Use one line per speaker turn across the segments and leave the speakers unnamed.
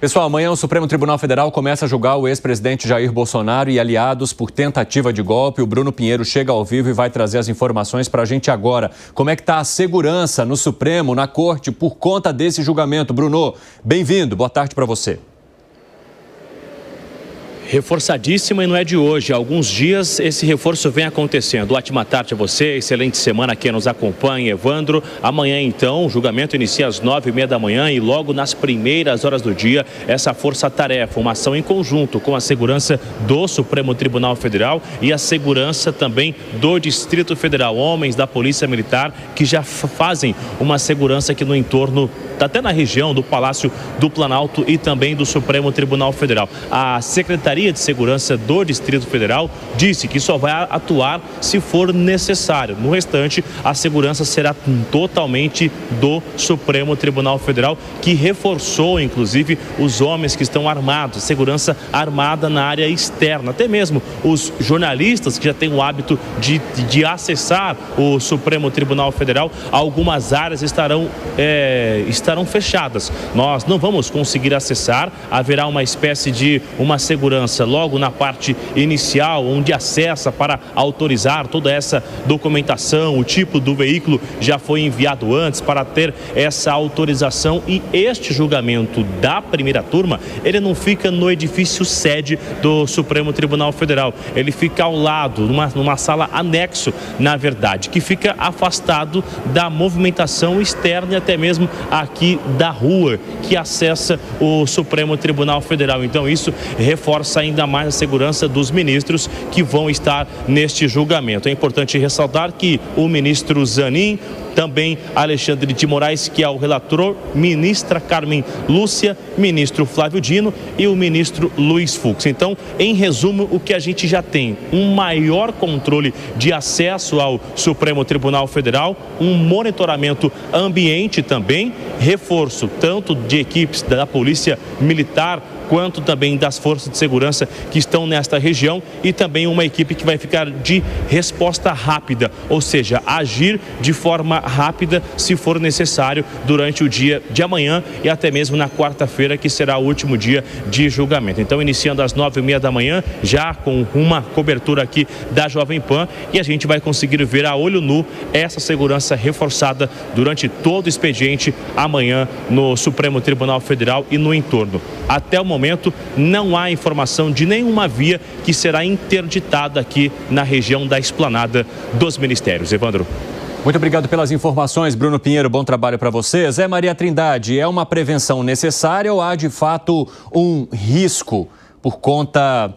Pessoal, amanhã o Supremo Tribunal Federal começa a julgar o ex-presidente Jair Bolsonaro e aliados por tentativa de golpe. O Bruno Pinheiro chega ao vivo e vai trazer as informações para a gente agora. Como é que está a segurança no Supremo, na Corte, por conta desse julgamento? Bruno, bem-vindo. Boa tarde para você.
Reforçadíssima e não é de hoje. Há alguns dias esse reforço vem acontecendo. Ótima tarde a você, excelente semana a quem nos acompanha, Evandro. Amanhã, então, o julgamento inicia às 9h30 da manhã e logo nas primeiras horas do dia, essa força-tarefa, uma ação em conjunto com a segurança do Supremo Tribunal Federal e a segurança também do Distrito Federal. Homens da Polícia Militar que já fazem uma segurança aqui no entorno, até na região do Palácio do Planalto e também do Supremo Tribunal Federal. A Secretaria de Segurança do Distrito Federal disse que só vai atuar se for necessário. No restante, a segurança será totalmente do Supremo Tribunal Federal, que reforçou, inclusive, os homens que estão armados, segurança armada na área externa. Até mesmo os jornalistas que já têm o hábito de acessar o Supremo Tribunal Federal, algumas áreas estarão fechadas. Nós não vamos conseguir acessar, haverá uma espécie de uma segurança logo na parte inicial, onde acessa para autorizar toda essa documentação, o tipo do veículo já foi enviado antes para ter essa autorização. E este julgamento da primeira turma, ele não fica no edifício sede do Supremo Tribunal Federal, ele fica ao lado, numa sala anexo, na verdade, que fica afastado da movimentação externa e até mesmo aqui da rua que acessa o Supremo Tribunal Federal. Então isso reforça ainda mais a segurança dos ministros que vão estar neste julgamento. É importante ressaltar que o ministro Zanin, também Alexandre de Moraes, que é o relator, ministra Carmen Lúcia, ministro Flávio Dino e o ministro Luiz Fux. Então, em resumo, o que a gente já tem, um maior controle de acesso ao Supremo Tribunal Federal, um monitoramento ambiente também, reforço tanto de equipes da Polícia Militar quanto também das forças de segurança que estão nesta região e também uma equipe que vai ficar de resposta rápida, ou seja, agir de forma rápida se for necessário durante o dia de amanhã e até mesmo na quarta-feira, que será o último dia de julgamento. Então, iniciando às 9h30 da manhã, já com uma cobertura aqui da Jovem Pan, e a gente vai conseguir ver a olho nu essa segurança reforçada durante todo o expediente amanhã no Supremo Tribunal Federal e no entorno. Até o momento, não há informação de nenhuma via que será interditada aqui na região da esplanada dos ministérios. Evandro.
Muito obrigado pelas informações, Bruno Pinheiro. Bom trabalho para você. Zé Maria Trindade, é uma prevenção necessária ou há de fato um risco por conta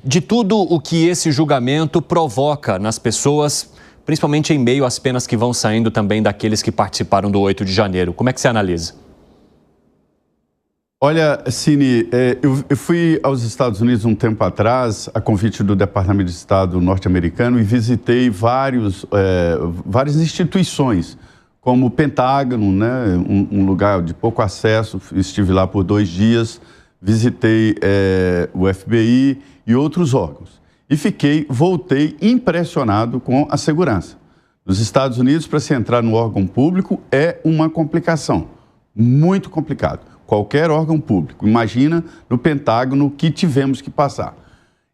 de tudo o que esse julgamento provoca nas pessoas, principalmente em meio às penas que vão saindo também daqueles que participaram do 8 de janeiro? Como é que você analisa?
Olha, Cine, eu fui aos Estados Unidos um tempo atrás, a convite do Departamento de Estado norte-americano, e visitei várias instituições, como o Pentágono, né, um lugar de pouco acesso. Estive lá por 2 dias, visitei o FBI e outros órgãos. E voltei impressionado com a segurança. Nos Estados Unidos, para se entrar no órgão público, é uma complicação, muito complicado. Qualquer órgão público. Imagina no Pentágono o que tivemos que passar.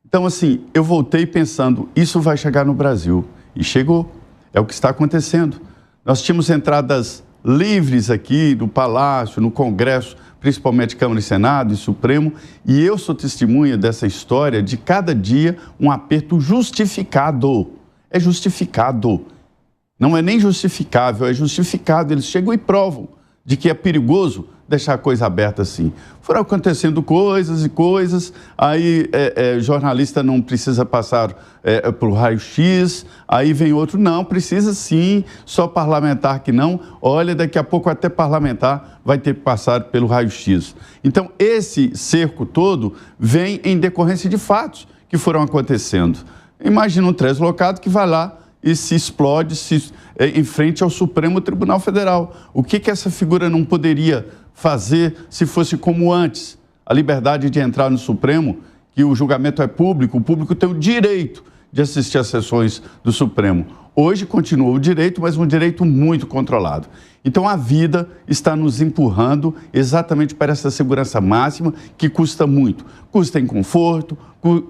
Então, assim, eu voltei pensando, isso vai chegar no Brasil. E chegou. É o que está acontecendo. Nós tínhamos entradas livres aqui no Palácio, no Congresso, principalmente Câmara e Senado e Supremo, e eu sou testemunha dessa história de cada dia um aperto justificado. É justificado. Não é nem justificável, é justificado. Eles chegam e provam de que é perigoso deixar a coisa aberta assim. Foram acontecendo coisas e coisas, aí jornalista não precisa passar por raio-x, aí vem outro, não, precisa sim, só parlamentar que não. Olha, daqui a pouco até parlamentar vai ter que passar pelo raio-x. Então, esse cerco todo vem em decorrência de fatos que foram acontecendo. Imagina um translocado que vai lá e se explode em frente ao Supremo Tribunal Federal. O que essa figura não poderia fazer se fosse como antes? A liberdade de entrar no Supremo, que o julgamento é público, o público tem o direito de assistir às sessões do Supremo. Hoje continua o direito, mas um direito muito controlado. Então a vida está nos empurrando exatamente para essa segurança máxima que custa muito. Custa em conforto,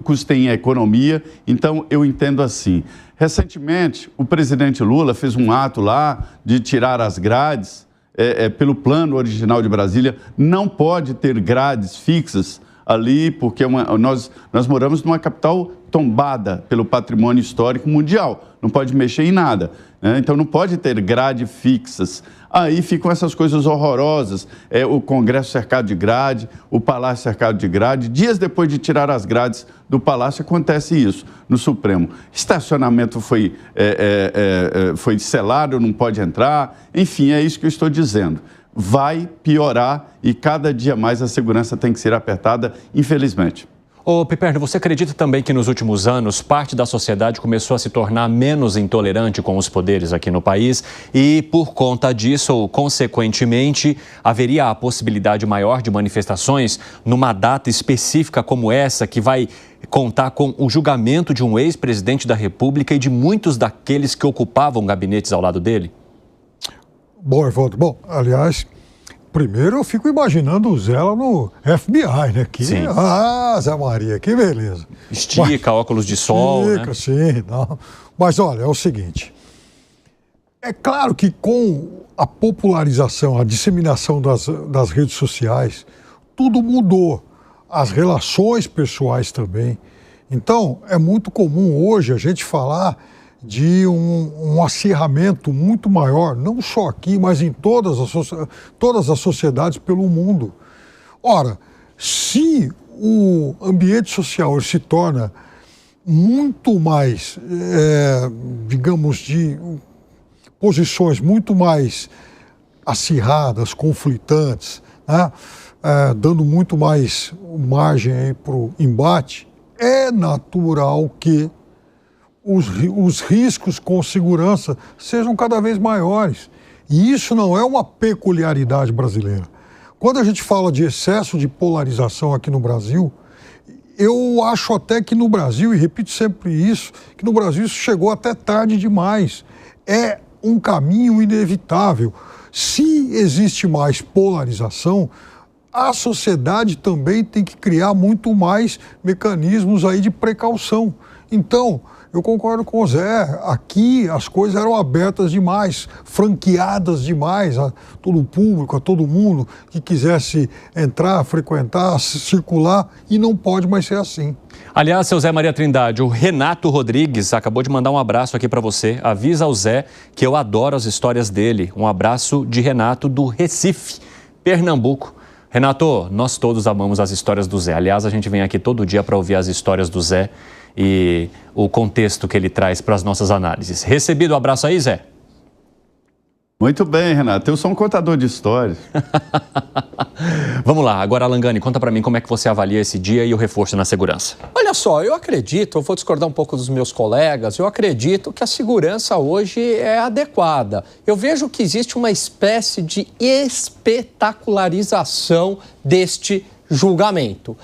custa em economia. Então eu entendo assim. Recentemente, o presidente Lula fez um ato lá de tirar as grades pelo plano original de Brasília. Não pode ter grades fixas ali, porque nós moramos numa capital tombada pelo patrimônio histórico mundial. Não pode mexer em nada, né? Então não pode ter grade fixas. Aí ficam essas coisas horrorosas, o Congresso cercado de grade, o Palácio cercado de grade. Dias depois de tirar as grades do Palácio, acontece isso no Supremo. Estacionamento foi selado, não pode entrar. Enfim, é isso que eu estou dizendo. Vai piorar e cada dia mais a segurança tem que ser apertada, infelizmente.
Ô, Piperno, você acredita também que nos últimos anos parte da sociedade começou a se tornar menos intolerante com os poderes aqui no país e, por conta disso, ou consequentemente, haveria a possibilidade maior de manifestações numa data específica como essa, que vai contar com o julgamento de um ex-presidente da República e de muitos daqueles que ocupavam gabinetes ao lado dele?
Bom, Evandro, aliás, primeiro eu fico imaginando o Zé lá no FBI, né?
Sim.
Zé Maria, que beleza.
Estica, óculos de sol, né?
Sim, não. Mas olha, é o seguinte, é claro que com a popularização, a disseminação das redes sociais, tudo mudou, as relações pessoais também. Então, é muito comum hoje a gente falar de um acirramento muito maior, não só aqui, mas em todas as sociedades pelo mundo. Ora, se o ambiente social se torna muito mais, digamos, de posições muito mais acirradas, conflitantes, né? Dando muito mais margem para o embate, é natural que os riscos com segurança sejam cada vez maiores. E isso não é uma peculiaridade brasileira. Quando a gente fala de excesso de polarização aqui no Brasil, eu acho até que no Brasil, e repito sempre isso, que no Brasil isso chegou até tarde demais. É um caminho inevitável. Se existe mais polarização, a sociedade também tem que criar muito mais mecanismos aí de precaução. Então, eu concordo com o Zé, aqui as coisas eram abertas demais, franqueadas demais a todo o público, a todo mundo que quisesse entrar, frequentar, circular, e não pode mais ser assim.
Aliás, seu Zé Maria Trindade, o Renato Rodrigues acabou de mandar um abraço aqui para você. Avisa ao Zé que eu adoro as histórias dele. Um abraço de Renato do Recife, Pernambuco. Renato, nós todos amamos as histórias do Zé. Aliás, a gente vem aqui todo dia para ouvir as histórias do Zé e o contexto que ele traz para as nossas análises. Recebido o abraço aí, Zé?
Muito bem, Renato. Eu sou um contador de histórias.
Vamos lá. Agora, Langani, conta para mim como é que você avalia esse dia e o reforço na segurança.
Olha só, eu vou discordar um pouco dos meus colegas, eu acredito que a segurança hoje é adequada. Eu vejo que existe uma espécie de espetacularização deste julgamento.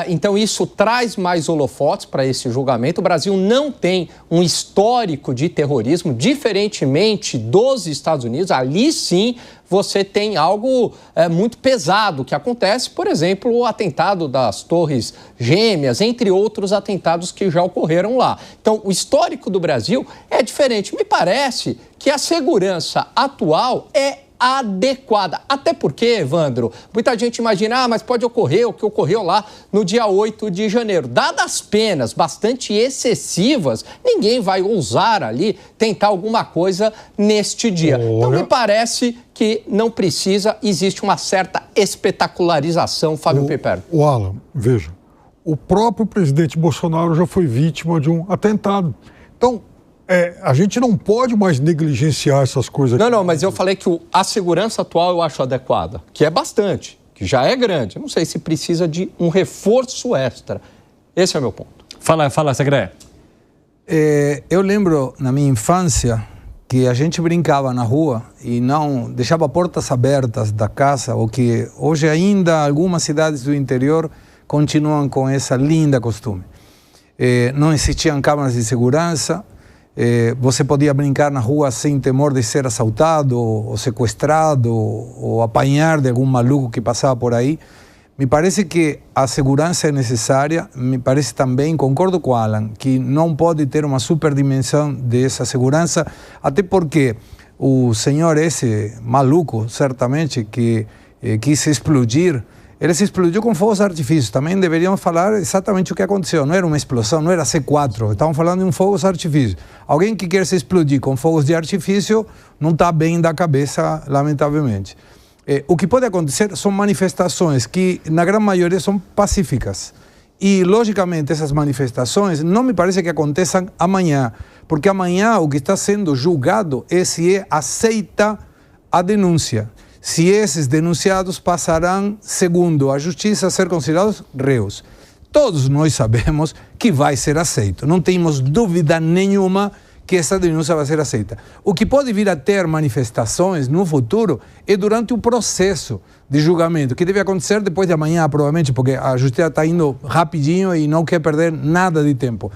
Então isso traz mais holofotes para esse julgamento. O Brasil não tem um histórico de terrorismo, diferentemente dos Estados Unidos. Ali sim você tem algo muito pesado que acontece, por exemplo, o atentado das Torres Gêmeas, entre outros atentados que já ocorreram lá. Então o histórico do Brasil é diferente. Me parece que a segurança atual é adequada. Até porque, Evandro, muita gente imagina, mas pode ocorrer o que ocorreu lá no dia 8 de janeiro. Dadas penas bastante excessivas, ninguém vai ousar ali tentar alguma coisa neste dia. Então, me parece que não precisa, existe uma certa espetacularização, Fábio Piperno.
O Alan, veja, o próprio presidente Bolsonaro já foi vítima de um atentado. Então, a gente não pode mais negligenciar essas coisas.
Não, mas eu falei que a segurança atual eu acho adequada, que é bastante, que já é grande. Eu não sei se precisa de um reforço extra. Esse é o meu ponto.
Fala, Segre.
Eu lembro, na minha infância, que a gente brincava na rua e não deixava portas abertas da casa, o que hoje ainda algumas cidades do interior continuam com essa linda costume. não existiam câmeras de segurança, você podia brincar na rua sem temor de ser assaltado, ou sequestrado, ou apanhar de algum maluco que passava por aí. Me parece que a segurança é necessária, me parece também, concordo com o Alan, que não pode ter uma superdimensão dessa segurança, até porque o senhor esse maluco, certamente, que quis explodir, ele se explodiu com fogos de artifício. Também deveriam falar exatamente o que aconteceu. Não era uma explosão, não era C4. Estavam falando de um fogo de artifício. Alguém que quer se explodir com fogos de artifício não está bem da cabeça, lamentavelmente. O que pode acontecer são manifestações que, na grande maioria, são pacíficas. E, logicamente, essas manifestações não me parece que aconteçam amanhã. Porque amanhã o que está sendo julgado é se aceita a denúncia. Se esses denunciados passarão, segundo a justiça, a ser considerados réus. Todos nós sabemos que vai ser aceito. Não temos dúvida nenhuma que essa denúncia vai ser aceita. O que pode vir a ter manifestações no futuro é durante o processo de julgamento, que deve acontecer depois de amanhã, provavelmente, porque a justiça está indo rapidinho e não quer perder nada de tempo.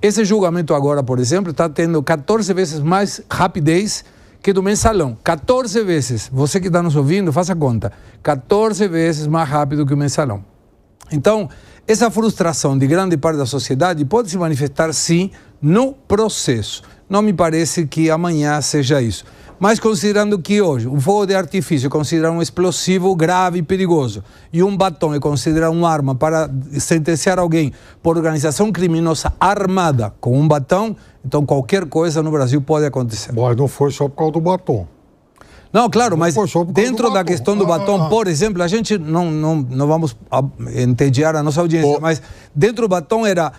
Esse julgamento agora, por exemplo, está tendo 14 vezes mais rapidez que do mensalão. 14 vezes. Você que está nos ouvindo, faça a conta. 14 vezes mais rápido que o mensalão. Então, essa frustração de grande parte da sociedade pode se manifestar, sim, no processo. Não me parece que amanhã seja isso. Mas considerando que hoje um fogo de artifício é considerado um explosivo grave e perigoso e um batom é considerado uma arma para sentenciar alguém por organização criminosa armada com um batom, então qualquer coisa no Brasil pode acontecer.
Mas não foi só por causa do batom.
Não, claro, mas dentro da questão do batom, por exemplo, a gente não vamos entediar a nossa audiência, mas dentro do batom era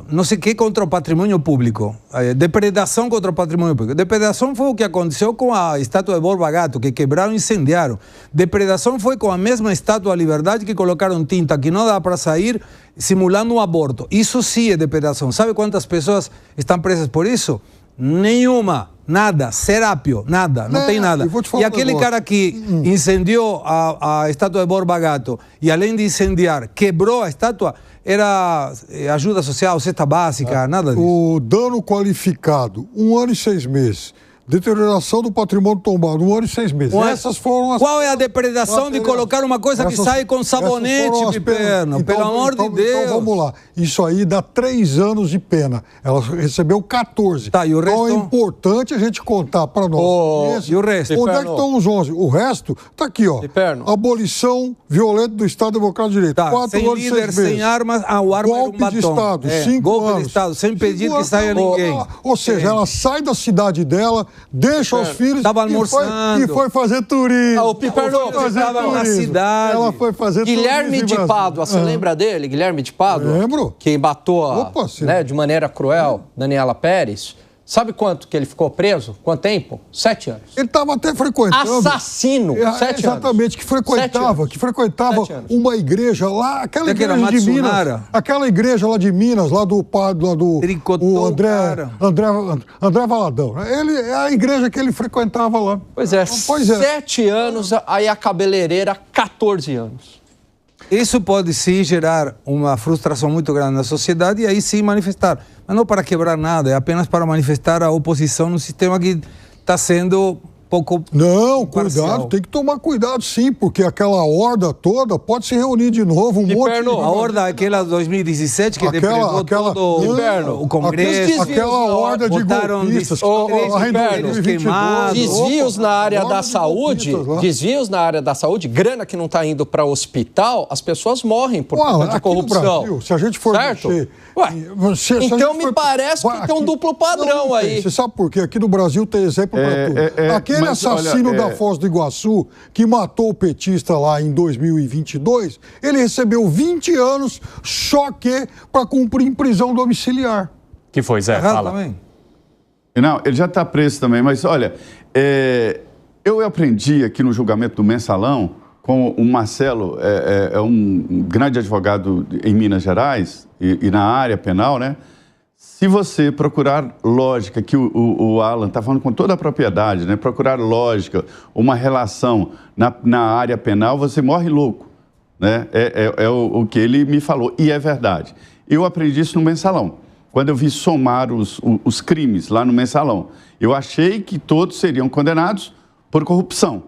não sei o que contra o patrimônio público, depredação contra o patrimônio público. Depredação foi o que aconteceu com a estátua de Borba Gato, que quebraram e incendiaram. Depredação foi com a mesma estátua da Liberdade que colocaram tinta que não dá para sair, simulando um aborto. Isso sim é depredação. Sabe quantas pessoas estão presas por isso? Nenhuma. Nada, Serápio, nada, não tem nada. E aquele cara que incendiou a estátua de Borba Gato e além de incendiar, quebrou a estátua, era ajuda social, cesta básica, nada disso.
O dano qualificado, 1 ano e 6 meses. Deterioração do patrimônio tombado, 1 ano e 6 meses. Essas foram as...
Qual é a depredação de colocar uma coisa que sai com sabonete, Piperno?
Então,
pelo amor de Deus.
Então vamos lá. Isso aí dá 3 anos de pena. Ela recebeu 14.
Tá, e o resto?
Então é importante a gente contar para nós.
E o resto?
Onde é que estão os 11? O resto está aqui, ó.
Piperno.
Abolição violenta do Estado Democrático de Direito.
Tá,
4
sem
anos e 6
líder,
meses.
sem armas, o arma
Golpe
era um batom.
de Estado, 5
golpe
anos.
de Estado, sem pedir que saia ninguém.
Ou seja, ela sai da cidade dela, deixa os filhos
Tava almoçando.
e foi fazer turismo.
O Piperno
estava na cidade.
Ela foi fazer
Guilherme
turismo.
de Pádua, você lembra dele? Guilherme de Pádua?
Lembro.
Que matou de maneira cruel Daniela Pérez. Sabe quanto que ele ficou preso? Quanto tempo? 7 anos.
Ele estava até frequentando...
Assassino! 7 anos.
Exatamente, que frequentava uma igreja lá, aquela igreja de Minas. Aquela igreja lá de Minas, lá do o André Valadão. Ele é a igreja que ele frequentava lá.
Pois é, 7 anos, aí a cabeleireira, 14 anos.
Isso pode sim gerar uma frustração muito grande na sociedade e aí sim manifestar. Mas não para quebrar nada, é apenas para manifestar a oposição no sistema que está sendo pouco...
Não, cuidado, tem que tomar cuidado sim, porque aquela horda toda pode se reunir de novo, um monte de...
A horda aquela de 2017 que depredou todo o Congresso.
Aquela horda de golpistas.
Desvios na área da saúde, grana que não está indo para o hospital, as pessoas morrem por conta de corrupção.
Brasil, se a gente for mexer...
Então me parece que tem um duplo padrão aí.
Você sabe por quê? Aqui no Brasil tem exemplo para tudo. Aquele assassino da Foz do Iguaçu, que matou o petista lá em 2022, ele recebeu 20 anos, só que para cumprir em prisão domiciliar.
Que foi, Zé? Fala.
Também.
Não, ele já está preso também, mas olha, eu aprendi aqui no julgamento do Mensalão com o Marcelo, é um grande advogado em Minas Gerais e na área penal, né? Se você procurar lógica, que o Alan está falando com toda a propriedade, né? Procurar lógica, uma relação na área penal, você morre louco. né? É o que ele me falou, e é verdade. Eu aprendi isso no Mensalão, quando eu vi somar os crimes lá no Mensalão. Eu achei que todos seriam condenados por corrupção,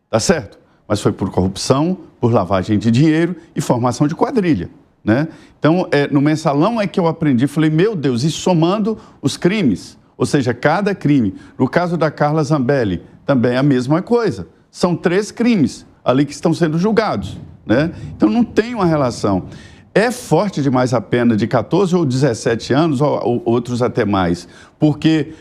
tá certo? Mas foi por corrupção, por lavagem de dinheiro e formação de quadrilha, né? Então, no Mensalão é que eu aprendi, falei, meu Deus, e somando os crimes, ou seja, cada crime. No caso da Carla Zambelli, também é a mesma coisa. São 3 crimes ali que estão sendo julgados, né? Então, não tem uma relação. É forte demais a pena de 14 ou 17 anos, ou outros até mais, porque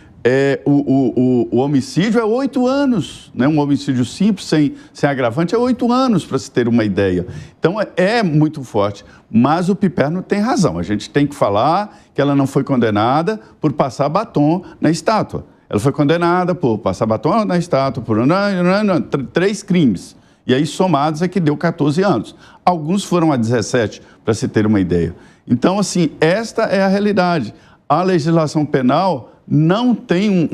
o homicídio é 8 anos, né? Um homicídio simples, sem agravante, é 8 anos, para se ter uma ideia. Então, é muito forte. Mas o Piperno tem razão. A gente tem que falar que ela não foi condenada por passar batom na estátua. Ela foi condenada por passar batom na estátua, por 3 crimes. E aí, somados, é que deu 14 anos. Alguns foram a 17, para se ter uma ideia. Então, assim, esta é a realidade. A legislação penal não tem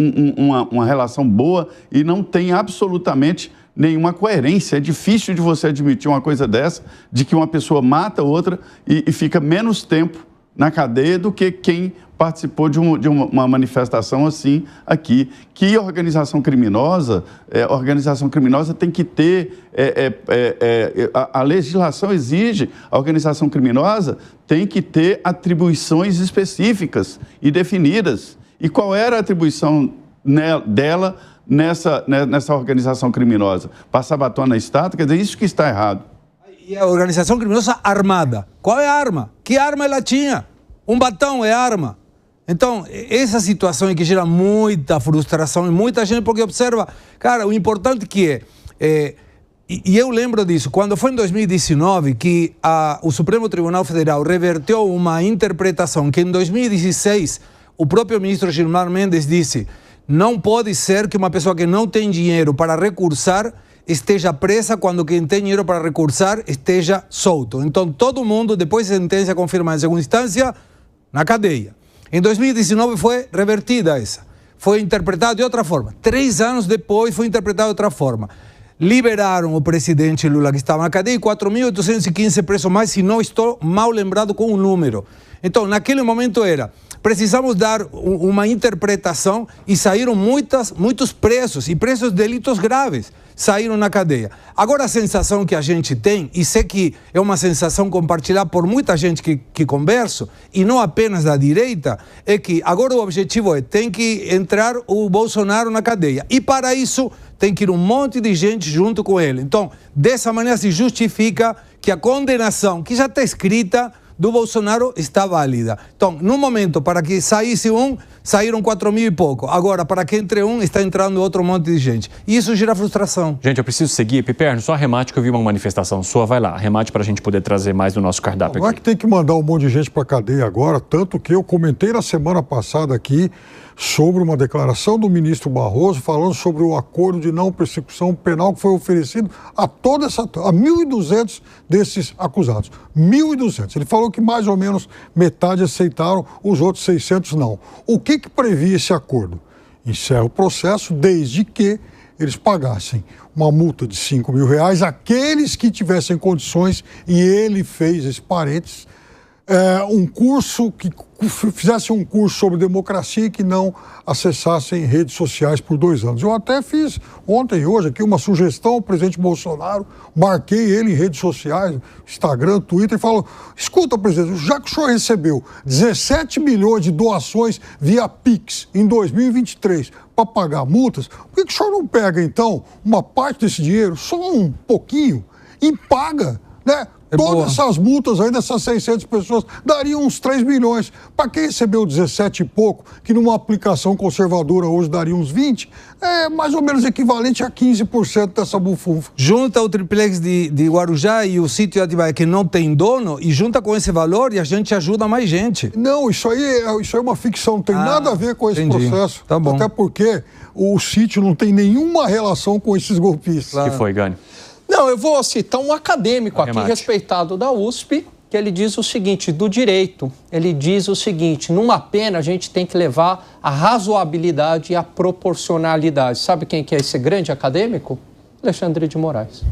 uma relação boa e não tem absolutamente nenhuma coerência. É difícil de você admitir uma coisa dessa, de que uma pessoa mata outra e fica menos tempo na cadeia do que quem participou de uma manifestação assim aqui. Que organização criminosa tem que ter, a legislação exige, a organização criminosa tem que ter atribuições específicas e definidas. E qual era a atribuição dela nessa organização criminosa? Passar batom na estátua, quer dizer, isso que está errado.
E a organização criminosa armada. Qual é a arma? Que arma ela tinha? Um batom é arma. Então, essa situação é que gera muita frustração e muita gente, porque observa, cara, o importante que e eu lembro disso, quando foi em 2019 que o Supremo Tribunal Federal reverteu uma interpretação que em 2016 o próprio ministro Gilmar Mendes disse: não pode ser que uma pessoa que não tem dinheiro para recursar esteja presa quando quem tem dinheiro para recursar esteja solto. Então, todo mundo, depois de sentença confirmada em segunda instância, na cadeia. Em 2019 foi revertida essa. Foi interpretada de outra forma. 3 anos depois foi interpretada de outra forma. Liberaram o presidente Lula, que estava na cadeia, e 4.815 presos mais, se não estou mal lembrado com o número. Então, naquele momento precisamos dar uma interpretação e saíram muitos presos, e presos de delitos graves, saíram na cadeia. Agora a sensação que a gente tem, e sei que é uma sensação compartilhada por muita gente que converso, e não apenas da direita, é que agora o objetivo tem que entrar o Bolsonaro na cadeia. E para isso tem que ir um monte de gente junto com ele. Então, dessa maneira se justifica que a condenação, que já está escrita, do Bolsonaro está válida. Então, no momento, para que saísse saíram 4.000 e pouco. Agora, para que entre está entrando outro monte de gente. E isso gera frustração.
Gente, eu preciso seguir. Piperno, só arremate que eu vi uma manifestação sua. Vai lá, arremate para a gente poder trazer mais do nosso cardápio.
Não é que tem que mandar um monte de gente para a cadeia agora, tanto que eu comentei na semana passada aqui sobre uma declaração do ministro Barroso falando sobre o acordo de não persecução penal que foi oferecido a 1.200 desses acusados. 1.200. Ele falou que mais ou menos metade aceitaram, os outros 600 não. O que previa esse acordo? Encerra o processo desde que eles pagassem uma multa de R$5.000 àqueles que tivessem condições, e ele fez esse parênteses, um curso que fizessem um curso sobre democracia e que não acessassem redes sociais por 2 anos. Eu até fiz ontem e hoje aqui uma sugestão ao presidente Bolsonaro, marquei ele em redes sociais, Instagram, Twitter, e falo: escuta, presidente, já que o senhor recebeu 17 milhões de doações via Pix em 2023 para pagar multas, por que o senhor não pega, então, uma parte desse dinheiro, só um pouquinho, e paga, né? Todas essas multas aí dessas 600 pessoas dariam uns 3 milhões. Para quem recebeu 17 e pouco, que numa aplicação conservadora hoje daria uns 20, é mais ou menos equivalente a 15% dessa bufunfa.
Junta o triplex de Guarujá e o sítio de Atibaia, que não tem dono, e junta com esse valor e a gente ajuda mais gente.
Não, isso aí é uma ficção, não tem nada a ver com esse processo.
Tá bom.
Até porque o sítio não tem nenhuma relação com esses golpistas.
Claro. Que foi, Gani?
Não, eu vou citar um acadêmico aqui, respeitado da USP, que ele diz o seguinte, do direito, ele diz o seguinte: numa pena a gente tem que levar a razoabilidade e a proporcionalidade. Sabe quem que é esse grande acadêmico? Alexandre de Moraes.